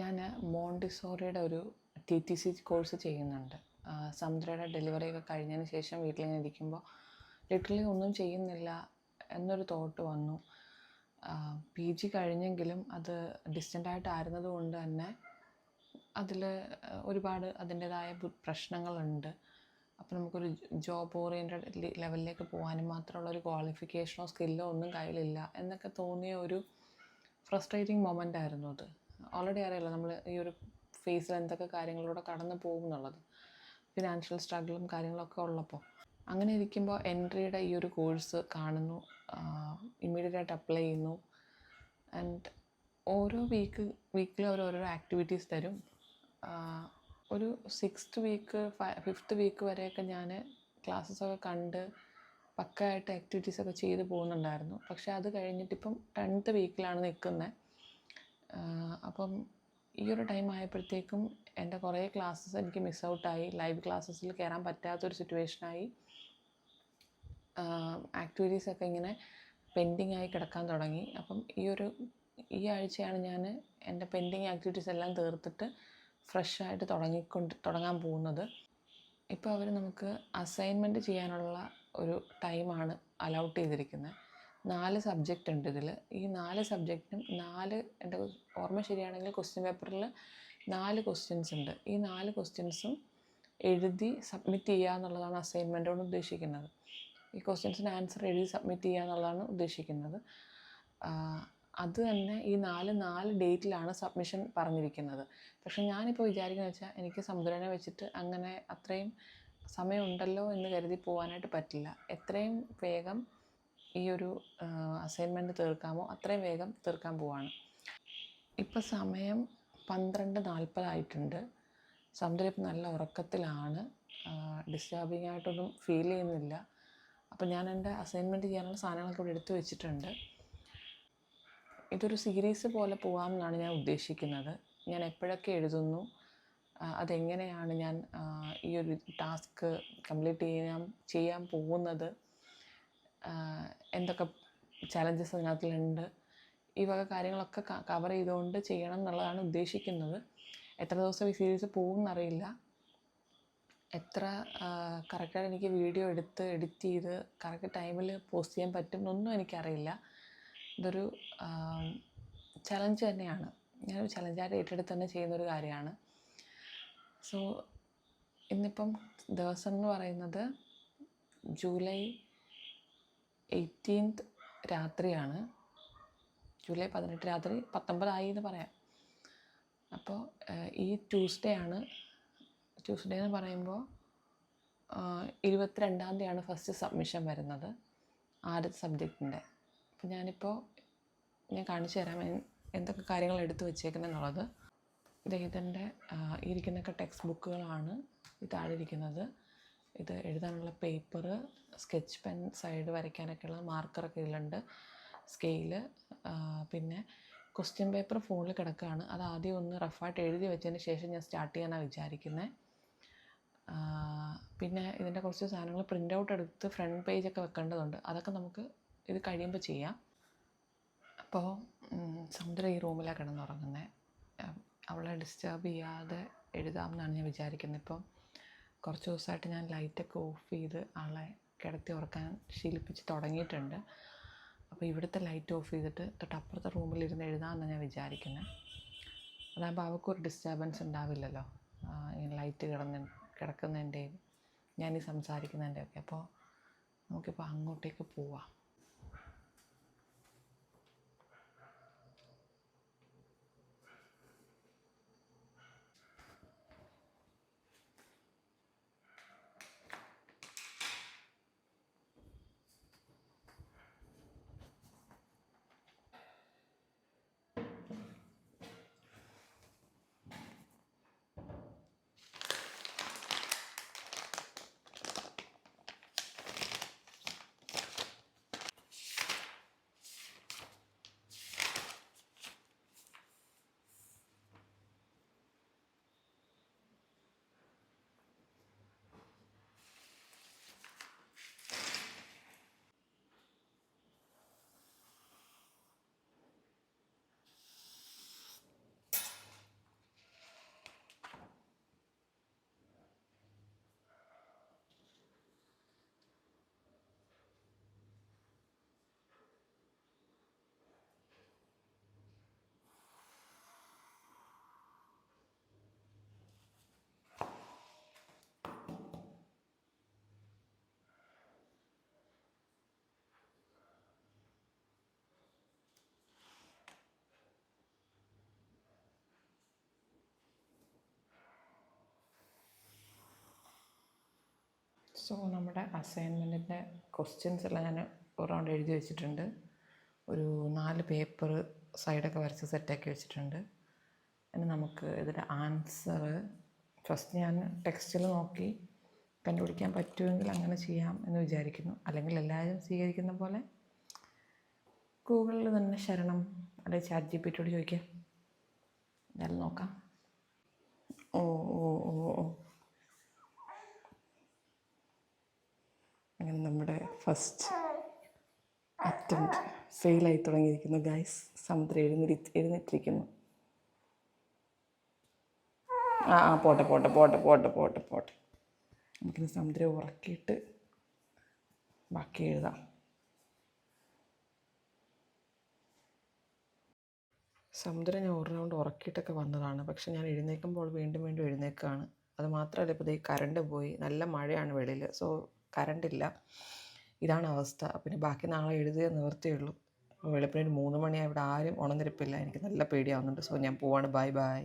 ഞാൻ മോണ്ടിസോറിയുടെ ഒരു TTC course ചെയ്യുന്നുണ്ട്. സമുദ്രയുടെ ഡെലിവറിയൊക്കെ കഴിഞ്ഞതിന് ശേഷം വീട്ടിലിങ്ങനെ ഇരിക്കുമ്പോൾ ലിറ്ററലി ഒന്നും ചെയ്യുന്നില്ല എന്നൊരു തോട്ട് വന്നു. PG കഴിഞ്ഞെങ്കിലും അത് ഡിസ്റ്റൻ്റായിട്ടായിരുന്നത് കൊണ്ട് തന്നെ അതിൽ ഒരുപാട് അതിൻ്റേതായ പ്രശ്നങ്ങളുണ്ട്. അപ്പോൾ നമുക്കൊരു ജോബ് ഓറിയൻറ്റഡ് ലെവലിലേക്ക് പോകാനും മാത്രമുള്ളൊരു ക്വാളിഫിക്കേഷനോ സ്കില്ലോ ഒന്നും കയ്യിലില്ല എന്നൊക്കെ തോന്നിയ ഒരു ഫ്രസ്ട്രേറ്റിംഗ് മൊമെൻ്റ് ആയിരുന്നു അത്. ഓൾറെഡി അറിയാലോ നമ്മൾ ഈ ഒരു ഫേസിൽ എന്തൊക്കെ കാര്യങ്ങളിലൂടെ കടന്നു പോകും എന്നുള്ളത്, ഫിനാൻഷ്യൽ സ്ട്രഗിളും കാര്യങ്ങളൊക്കെ ഉള്ളപ്പോൾ. അങ്ങനെ ഇരിക്കുമ്പോൾ എൻട്രിയുടെ ഈ ഒരു കോഴ്സ് കാണുന്നു, ഇമ്മീഡിയറ്റായിട്ട് അപ്ലൈ ചെയ്യുന്നു. ആൻഡ് ഓരോ വീക്കിലും അവർ ഓരോരോ ആക്ടിവിറ്റീസ് തരും. ഒരു 6th വീക്ക് 5th വീക്ക് വരെയൊക്കെ ഞാൻ ക്ലാസ്സസൊക്കെ കണ്ട് പക്കയായിട്ട് ആക്ടിവിറ്റീസൊക്കെ ചെയ്ത് പോകുന്നുണ്ടായിരുന്നു. പക്ഷേ അത് കഴിഞ്ഞിട്ടിപ്പം 10th വീക്കിലാണ് നിൽക്കുന്നത്. അപ്പം ഈ ഒരു ടൈം ആയപ്പോഴത്തേക്കും എൻ്റെ കുറേ ക്ലാസ്സസ് എനിക്ക് മിസ് ഔട്ടായി. ലൈവ് ക്ലാസ്സസിൽ കയറാൻ പറ്റാത്തൊരു സിറ്റുവേഷനായി. ആക്ടിവിറ്റീസൊക്കെ ഇങ്ങനെ പെൻഡിങ് ആയി കിടക്കാൻ തുടങ്ങി. അപ്പം ഈ ആഴ്ചയാണ് ഞാൻ എൻ്റെ പെൻഡിങ് ആക്ടിവിറ്റീസ് എല്ലാം തീർത്തിട്ട് ഫ്രഷായിട്ട് തുടങ്ങാൻ പോകുന്നത്. ഇപ്പോൾ അവർ നമുക്ക് അസൈൻമെൻറ്റ് ചെയ്യാനുള്ള ഒരു ടൈമാണ് അലൗട്ട് ചെയ്തിരിക്കുന്നത്. 4 സബ്ജക്റ്റ് ഉണ്ട് ഇതിൽ. ഈ 4 സബ്ജക്റ്റിനും എൻ്റെ ഓർമ്മ ശരിയാണെങ്കിൽ ക്വസ്റ്റ്യൻ പേപ്പറിൽ 4 ക്വസ്റ്റ്യൻസ് ഉണ്ട്. ഈ 4 ക്വസ്റ്റ്യൻസും എഴുതി സബ്മിറ്റ് ചെയ്യുക എന്നുള്ളതാണ് അസൈൻമെൻറ്റോട് ഉദ്ദേശിക്കുന്നത്. ഈ ക്വസ്റ്റ്യൻസിന് ആൻസർ എഴുതി സബ്മിറ്റ് ചെയ്യുക എന്നുള്ളതാണ് ഉദ്ദേശിക്കുന്നത്. അത് തന്നെ ഈ 4 ഡേറ്റിലാണ് സബ്മിഷൻ പറഞ്ഞിരിക്കുന്നത്. പക്ഷേ ഞാനിപ്പോൾ വിചാരിക്കുന്നത് വെച്ചാൽ എനിക്ക് സമുദ്രനെ വെച്ചിട്ട് അങ്ങനെ അത്രയും സമയമുണ്ടല്ലോ എന്ന് കരുതി പോകാനായിട്ട് പറ്റില്ല. എത്രയും വേഗം ഈ ഒരു അസൈൻമെൻറ്റ് തീർക്കാമോ അത്രയും വേഗം തീർക്കാൻ പോവാണ്. ഇപ്പോൾ സമയം 12:40 ആയിട്ടുണ്ട്. സമുദ്രം ഇപ്പം നല്ല ഉറക്കത്തിലാണ്. ഡിസ്റ്റർബിംഗ് ആയിട്ടൊന്നും ഫീൽ ചെയ്യുന്നില്ല. അപ്പോൾ ഞാൻ എൻ്റെ അസൈൻമെൻറ്റ് ചെയ്യാനുള്ള സാധനങ്ങളൊക്കെ ഇവിടെ എടുത്തു വെച്ചിട്ടുണ്ട്. ഇതൊരു സീരീസ് പോലെ പോകാമെന്നാണ് ഞാൻ ഉദ്ദേശിക്കുന്നത്. ഞാൻ എപ്പോഴൊക്കെ എഴുതുന്നു, അതെങ്ങനെയാണ് ഞാൻ ഈ ഒരു ടാസ്ക് കംപ്ലീറ്റ് ചെയ്യാൻ പോകുന്നത്, എന്തൊക്കെ ചലഞ്ചസ് അതിനകത്തിലുണ്ട്, ഈ വക കാര്യങ്ങളൊക്കെ കവർ ചെയ്തുകൊണ്ട് ചെയ്യണം എന്നുള്ളതാണ് ഉദ്ദേശിക്കുന്നത്. എത്ര ദിവസം ഈ സീരീസ് പോകുമെന്നറിയില്ല. എത്ര കറക്റ്റായിട്ട് എനിക്ക് വീഡിയോ എടുത്ത് എഡിറ്റ് ചെയ്ത് കറക്റ്റ് ടൈമിൽ പോസ്റ്റ് ചെയ്യാൻ പറ്റും എന്നൊന്നും എനിക്കറിയില്ല. ഇതൊരു ചലഞ്ച് തന്നെയാണ്. ഞാനൊരു ചലഞ്ചായിട്ട് ഏറ്റെടുത്ത് തന്നെ ചെയ്യുന്നൊരു കാര്യമാണ്. സോ ഇന്നിപ്പം ദിവസം എന്ന് പറയുന്നത് ജൂലൈ 18 രാത്രിയാണ്. ജൂലൈ 18 രാത്രി 19 ആയി എന്ന് പറയാം. അപ്പോൾ ഈ ട്യൂസ്ഡേ എന്ന് പറയുമ്പോൾ 22-ാം തീയതിയാണ് ഫസ്റ്റ് സബ്മിഷൻ വരുന്നത് ആദ്യത്തെ സബ്ജക്റ്റിൻ്റെ. അപ്പോൾ ഞാൻ കാണിച്ചു തരാം എന്തൊക്കെ കാര്യങ്ങൾ എടുത്തു വച്ചേക്കുന്നതെന്നുള്ളത്. ഇതെൻ്റെ ഇരിക്കുന്നൊക്കെ ടെക്സ്റ്റ് ബുക്കുകളാണ് ഈ താഴെ ഇരിക്കുന്നത്. ഇത് എഴുതാനുള്ള പേപ്പറ്, സ്കെച്ച് പെൻ, സൈഡ് വരയ്ക്കാനൊക്കെയുള്ള മാർക്കറൊക്കെ ഇതിലുണ്ട്, സ്കെയില്. പിന്നെ ക്വസ്റ്റ്യൻ പേപ്പർ ഫോണിൽ കിടക്കുകയാണ്. അത് ആദ്യം ഒന്ന് റഫായിട്ട് എഴുതി വെച്ചതിന് ശേഷം ഞാൻ സ്റ്റാർട്ട് ചെയ്യാനാണ് വിചാരിക്കുന്നത്. പിന്നെ ഇതിൻ്റെ കുറച്ച് സാധനങ്ങൾ പ്രിൻ്റ് ഔട്ട് എടുത്ത് ഫ്രണ്ട് പേജൊക്കെ വെക്കേണ്ടതുണ്ട്. അതൊക്കെ നമുക്ക് ഇത് കഴിയുമ്പോൾ ചെയ്യാം. അപ്പോൾ സമുദ്ര ഈ റൂമിലാണ് കിടന്നുറങ്ങുന്നത്. അവളെ ഡിസ്റ്റർബ് ചെയ്യാതെ എഴുതാമെന്നാണ് ഞാൻ വിചാരിക്കുന്നത്. ഇപ്പം കുറച്ച് ദിവസമായിട്ട് ഞാൻ ലൈറ്റൊക്കെ ഓഫ് ചെയ്ത് ആളെ കിടത്തി ഉറക്കാൻ ശീലിപ്പിച്ച് തുടങ്ങിയിട്ടുണ്ട്. അപ്പോൾ ഇവിടുത്തെ ലൈറ്റ് ഓഫ് ചെയ്തിട്ട് തൊട്ടപ്പുറത്തെ റൂമിലിരുന്ന് എഴുതാമെന്നാണ് ഞാൻ വിചാരിക്കുന്നത്. അതാകുമ്പോൾ അവൾക്കൊരു ഡിസ്റ്റർബൻസ് ഉണ്ടാവില്ലല്ലോ, ഇങ്ങനെ ലൈറ്റ് കിടക്കുന്നതിൻ്റെയും ഞാനീ സംസാരിക്കുന്നതിൻ്റെയും ഒക്കെ. അപ്പോൾ നമുക്കിപ്പോൾ അങ്ങോട്ടേക്ക് പോവാം. സോ നമ്മുടെ അസൈൻമെൻറ്റിൻ്റെ ക്വസ്റ്റ്യൻസ് എല്ലാം ഞാൻ ഒരു റൗണ്ട് എഴുതി വെച്ചിട്ടുണ്ട്. ഒരു 4 പേപ്പർ സൈഡൊക്കെ വരച്ച് സെറ്റാക്കി വെച്ചിട്ടുണ്ട്. ഇനി നമുക്ക് ഇതിൻ്റെ ആൻസർ ഫസ്റ്റ് ഞാൻ ടെക്സ്റ്റിൽ നോക്കി കണ്ടുപിടിക്കാൻ പറ്റുമെങ്കിൽ അങ്ങനെ ചെയ്യാം എന്ന് വിചാരിക്കുന്നു. അല്ലെങ്കിൽ എല്ലാവരും സ്വീകരിക്കുന്ന പോലെ ഗൂഗിളിൽ തന്നെ ശരണം അല്ലെങ്കിൽ ChatGPT ചോദിക്കാം. എന്തായാലും നോക്കാം. ഓ ഓ ഓ ഓ അങ്ങനെ നമ്മുടെ ഫസ്റ്റ് അറ്റംപ്റ്റ് ഫെയിലായി തുടങ്ങിയിരിക്കുന്നു ഗൈസ്. സമുദ്രം എഴുന്നേറ്റിരിക്കുന്നു. പോട്ടെ. നമുക്കിന്ന് സമുദ്രം ഉറക്കിയിട്ട് ബാക്കി എഴുതാം. സമുദ്രം ഞാൻ ഒരു റൗണ്ട് ഉറക്കിയിട്ടൊക്കെ വന്നതാണ്. പക്ഷെ ഞാൻ എഴുന്നേൽക്കുമ്പോൾ വീണ്ടും എഴുന്നേൽക്കുകയാണ്. അത് മാത്രമല്ല, ഇപ്പോൾ കറണ്ട് പോയി, നല്ല മഴയാണ് വെളിയിൽ. സോ കറണ്ടില്ല. ഇതാണ് അവസ്ഥ. പിന്നെ ബാക്കി നാളെ എഴുതിയേ നിവർത്തിയുള്ളൂ. വെളുപ്പിന് 3 മണിയായി. ഇവിടെ ആരും ഉണർന്നിരിപ്പില്ല. എനിക്ക് നല്ല പേടിയാവുന്നുണ്ട്. സോ ഞാൻ പോവാണ്. ബൈ.